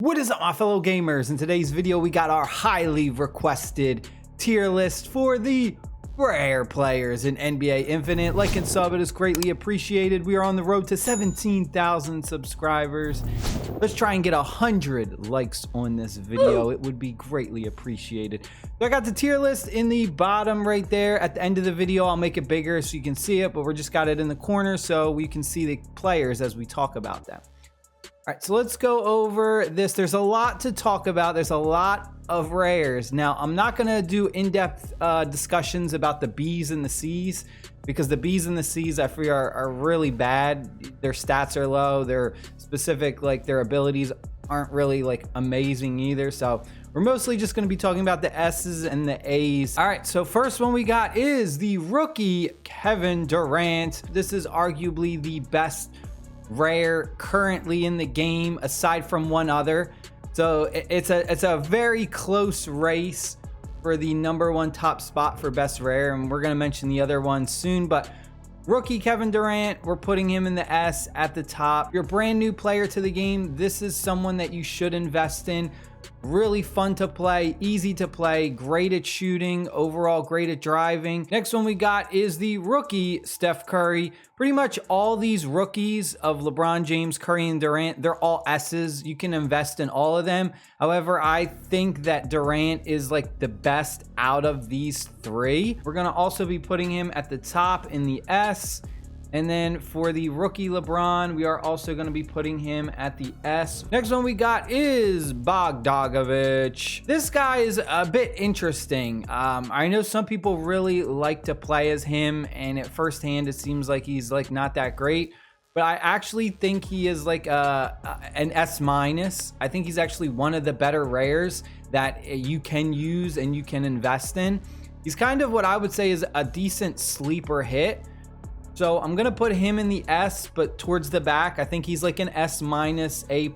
What is up, my fellow gamers? In today's video, we got our highly requested tier list for the rare players in NBA Infinite. Like and sub, it is greatly appreciated. We are on the road to 17,000 subscribers. Let's try and get 100 likes on this video. It would be greatly appreciated. So I got the tier list in the bottom right there. At the end of the video, I'll make it bigger so you can see it, but we're just got it in the corner so we can see the players as we talk about them. All right, so let's go over this. There's a lot to talk about. There's a lot of rares. Now, I'm not going to do in-depth discussions about the B's and the C's because the B's and the C's I feel are really bad. Their stats are low. Their specific, like their abilities aren't really like amazing either. So we're mostly just going to be talking about the S's and the A's. All right, so first one we got is the rookie Kevin Durant. This is arguably the best rare currently in the game aside from one other, so it's a very close race for the #1 top spot for best rare, and we're going to mention the other one soon. But rookie Kevin Durant, we're putting him in the S at the top. You're a brand new player to the game, this is someone that you should invest in. Really fun to play, easy to play, great at shooting, overall great at driving. Next one we got is the rookie Steph Curry. Pretty much all these rookies of LeBron James, Curry, and Durant, they're all S's. You can invest in all of them. However, I think that Durant is like the best out of these three. We're gonna also be putting him at the top in the S. And then for the rookie LeBron, we are also going to be putting him at the S. Next one we got is Bogdanovich. This guy is a bit interesting. I know some people really like to play as him, and at first hand it seems like he's like not that great. But I actually think he is like an S-. I think he's actually one of the better rares that you can use and you can invest in. He's kind of what I would say is a decent sleeper hit. So I'm going to put him in the S, but towards the back. I think he's like an S-, A+.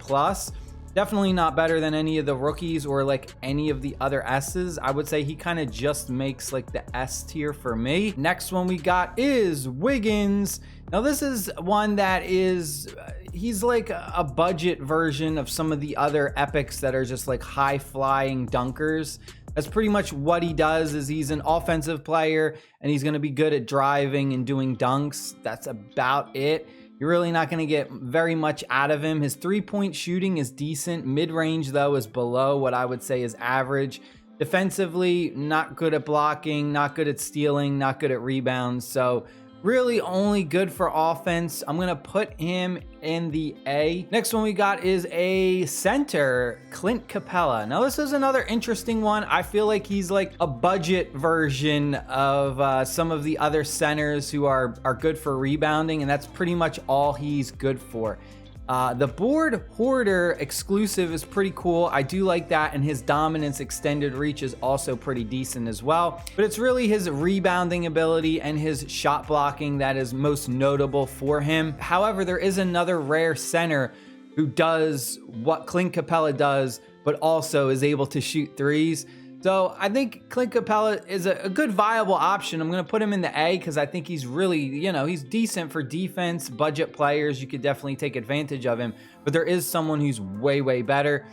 Definitely not better than any of the rookies or like any of the other S's. I would say he kind of just makes like the S tier for me. Next one we got is Wiggins. Now this is one that is, he's like a budget version of some of the other epics that are just like high flying dunkers. That's pretty much what he does. Is he's an offensive player and he's going to be good at driving and doing dunks. That's about it. You're really not going to get very much out of him. His three-point shooting is decent. Mid-range, though, is below what I would say is average. Defensively, not good at blocking, not good at stealing, not good at rebounds. So really only good for offense. I'm going to put him in the A. Next one we got is a center, Clint Capella. Now this is another interesting one. I feel like he's like a budget version of some of the other centers who are good for rebounding, and that's pretty much all he's good for. The board hoarder exclusive is pretty cool. I do like that, and his dominance extended reach is also pretty decent as well. But it's really his rebounding ability and his shot blocking that is most notable for him. However, there is another rare center who does what Clint Capella does, but also is able to shoot threes. So I think Clint Capella is a good viable option. I'm going to put him in the A because I think he's really, you know, he's decent for defense, budget players. You could definitely take advantage of him, but there is someone who's way, way better.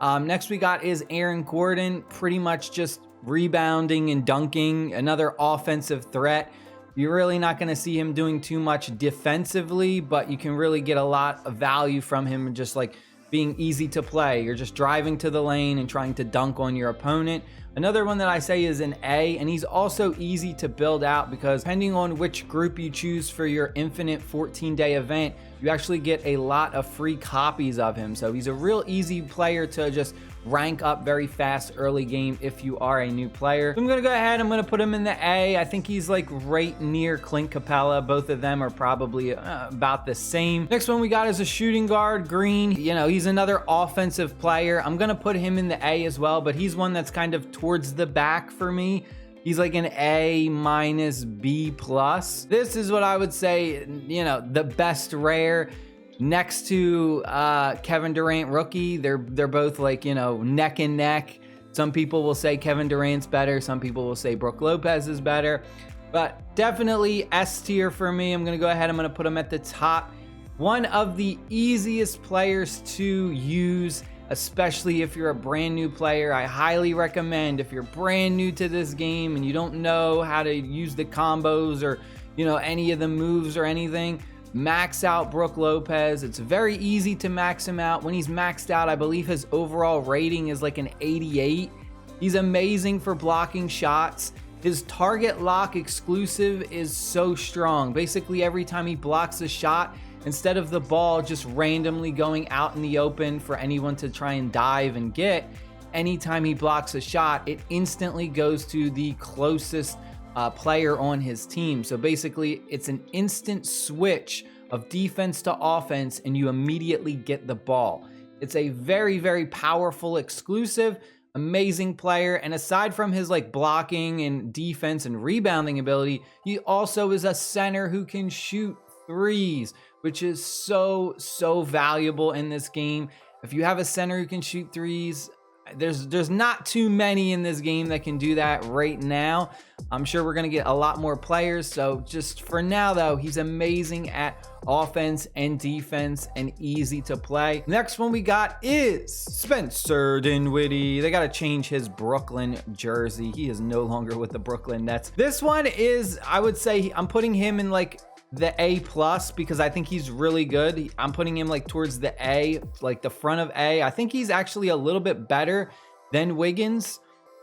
Next we got is Aaron Gordon, pretty much just rebounding and dunking, another offensive threat. You're really not going to see him doing too much defensively, but you can really get a lot of value from him just like being easy to play. You're just driving to the lane and trying to dunk on your opponent. Another one that I say is an A, and he's also easy to build out because depending on which group you choose for your infinite 14-day event, you actually get a lot of free copies of him. So he's a real easy player to just rank up very fast early game if you are a new player. So I'm gonna go ahead, I'm gonna put him in the A. I think he's like right near Clint Capella. Both of them are probably about the same. Next one we got is a shooting guard, Green. You know, he's another offensive player. I'm gonna put him in the A as well, but he's one that's kind of towards the back for me. He's like an A-, B+. This is what I would say, you know, the best rare. Next to Kevin Durant rookie, they're both like, you know, neck and neck. Some people will say Kevin Durant's better. Some people will say Brook Lopez is better. But definitely S tier for me. I'm going to go ahead. I'm going to put him at the top. One of the easiest players to use especially if you're a brand new player. I highly recommend, if you're brand new to this game and you don't know how to use the combos or, you know, any of the moves or anything, max out Brook Lopez. It's very easy to max him out. When he's maxed out, I believe his overall rating is like an 88. He's amazing for blocking shots. His target lock exclusive is so strong. Basically, every time he blocks a shot, instead of the ball just randomly going out in the open for anyone to try and dive and get, anytime he blocks a shot, it instantly goes to the closest player on his team. So basically, it's an instant switch of defense to offense, and you immediately get the ball. It's a very, very powerful exclusive. Amazing player. And aside from his like blocking and defense and rebounding ability, he also is a center who can shoot threes, which is so valuable in this game. If you have a center who can shoot threes, there's not too many in this game that can do that right now. I'm sure we're going to get a lot more players. So just for now though, he's amazing at offense and defense and easy to play. Next one we got is Spencer Dinwiddie. They got to change his Brooklyn jersey. He is no longer with the Brooklyn Nets. This one is, I would say, I'm putting him in like the A+ because I think he's really good. I'm putting him like towards the A, like the front of A. I think he's actually a little bit better than Wiggins.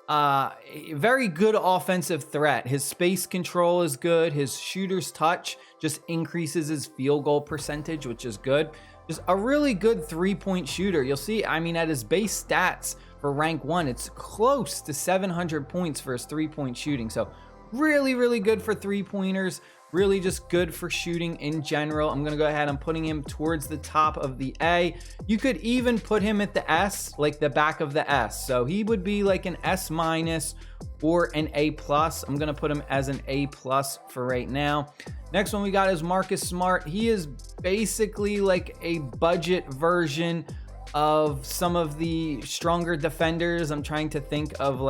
Very good offensive threat. His space control is good. His shooter's touch just increases his field goal percentage, which is good. Just a really good 3-point shooter. You'll see, I mean, at his base stats for rank 1, it's close to 700 points for his 3-point shooting. So really good for 3-pointers. Really just good for shooting in general. I'm going to go ahead and putting him towards the top of the A. You could even put him at the S, like the back of the S. So he would be like an S- or an A+. I'm going to put him as an A+ for right now. Next one we got is Marcus Smart. He is basically like a budget version of some of the stronger defenders. I'm trying to think of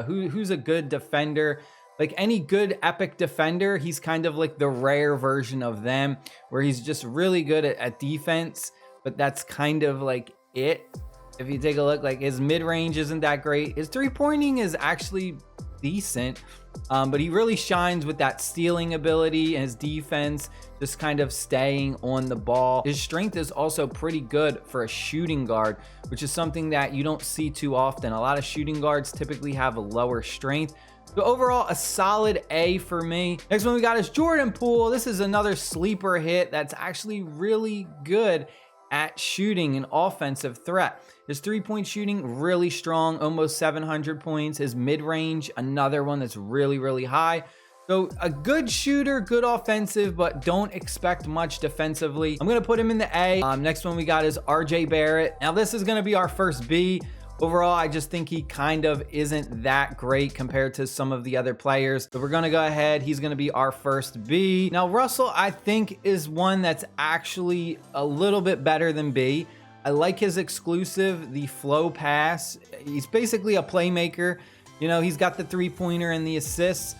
who's a good defender. Like any good epic defender, he's kind of like the rare version of them, where he's just really good at defense, but that's kind of like it. If you take a look, like his mid-range isn't that great. His 3-pointing is actually decent, but he really shines with that stealing ability and his defense, just kind of staying on the ball. His strength is also pretty good for a shooting guard, which is something that you don't see too often. A lot of shooting guards typically have a lower strength. So overall, a solid A for me. Next one we got is Jordan Poole. This is another sleeper hit that's actually really good at shooting and offensive threat. His 3-point shooting, really strong, almost 700 points. His mid-range, another one that's really high. So a good shooter, good offensive, but don't expect much defensively. I'm going to put him in the A. Next one we got is RJ Barrett. Now this is going to be our first B. Overall, I just think he kind of isn't that great compared to some of the other players. So we're going to go ahead. He's going to be our first B. Now, Russell, I think, is one that's actually a little bit better than B. I like his exclusive, the flow pass. He's basically a playmaker. You know, he's got the 3-pointer and the assists.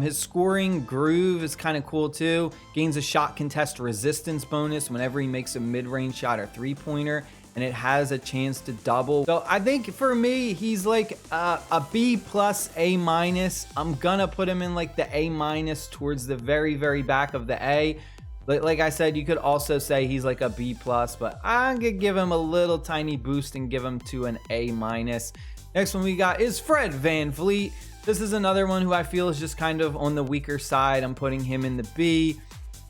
His scoring groove is kind of cool too. Gains a shot contest resistance bonus whenever he makes a mid-range shot or 3-pointer. And it has a chance to double. So I think for me, he's like a B+, A-. I'm gonna put him in like the A- towards the very back of the A. Like I said, you could also say he's like a B+, but I'm gonna give him a little tiny boost and give him to an A-. Next one we got is Fred VanVleet. This is another one who I feel is just kind of on the weaker side. I'm putting him in the B.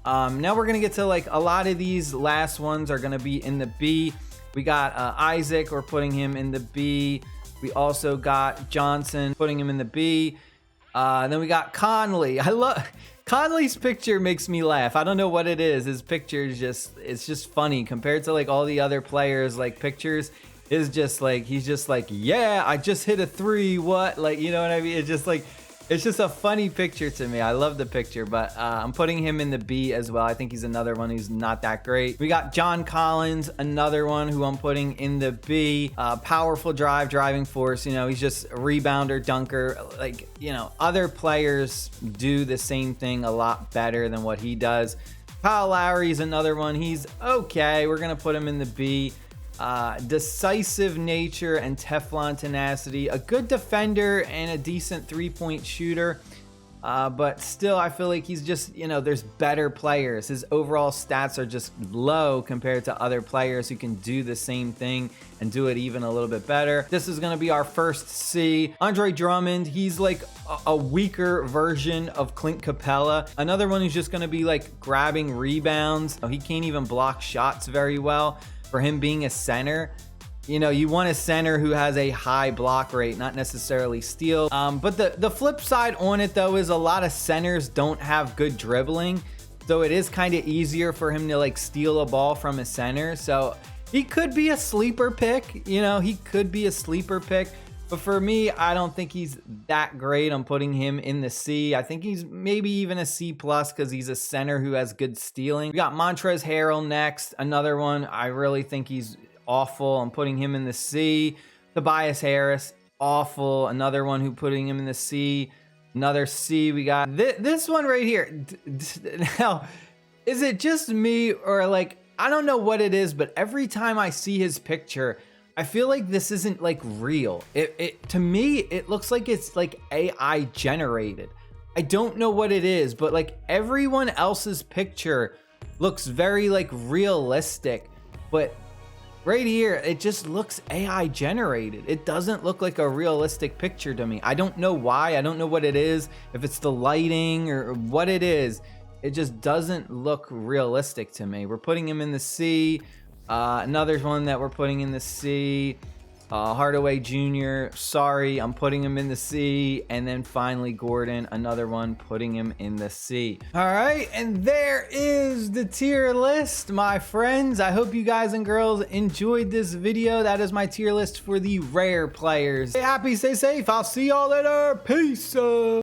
Now we're gonna get to like a lot of these last ones are gonna be in the B. We got Isaac, we're putting him in the B. We also got Johnson, putting him in the B. Then we got Conley. I love Conley's picture, makes me laugh. I don't know what it is. His picture is it's just funny compared to like all the other players. Like pictures is just like, he's just like, yeah, I just hit a 3. What? Like, you know what I mean? It's just like, it's just a funny picture to me. I love the picture, but I'm putting him in the B as well. I think he's another one who's not that great. We got John Collins, another one who I'm putting in the B. Powerful driving force. You know, he's just a rebounder, dunker. Like, you know, other players do the same thing a lot better than what he does. Kyle Lowry's another one. He's okay. We're going to put him in the B. decisive nature and Teflon tenacity, a good defender and a decent 3-point shooter. But still, I feel like he's just, there's better players. His overall stats are just low compared to other players who can do the same thing and do it even a little bit better. This is going to be our first C. Andre Drummond, he's like a weaker version of Clint Capella. Another one who's just going to be like grabbing rebounds. He can't even block shots very well for him being a center. You want a center who has a high block rate, not necessarily steal. But the flip side on it, though, is a lot of centers don't have good dribbling. So it is kind of easier for him to like steal a ball from a center. So he could be a sleeper pick. He could be a sleeper pick. But for me, I don't think he's that great. I'm putting him in the C. I think he's maybe even a C+ because he's a center who has good stealing. We got Montrezl Harrell next. Another one. I really think he's awful. I'm putting him in the C. Tobias Harris, awful. Another one who putting him in the C. Another C. We got this one right here. Now, is it just me or like, I don't know what it is, but every time I see his picture, I feel like this isn't like real. To me, it looks like it's like AI generated. I don't know what it is, but like everyone else's picture looks very like realistic, but right here, it just looks AI generated. It doesn't look like a realistic picture to me. I don't know why. I don't know what it is. If it's the lighting or what it is, it just doesn't look realistic to me. We're putting him in the C. Another one that we're putting in the C. Hardaway Jr. Sorry, I'm putting him in the C. And then finally Gordon, another one, putting him in the C. All right, and there is the tier list, my friends. I hope you guys and girls enjoyed this video. That is my tier list for the rare players. Stay happy, stay safe. I'll see y'all later. Peace.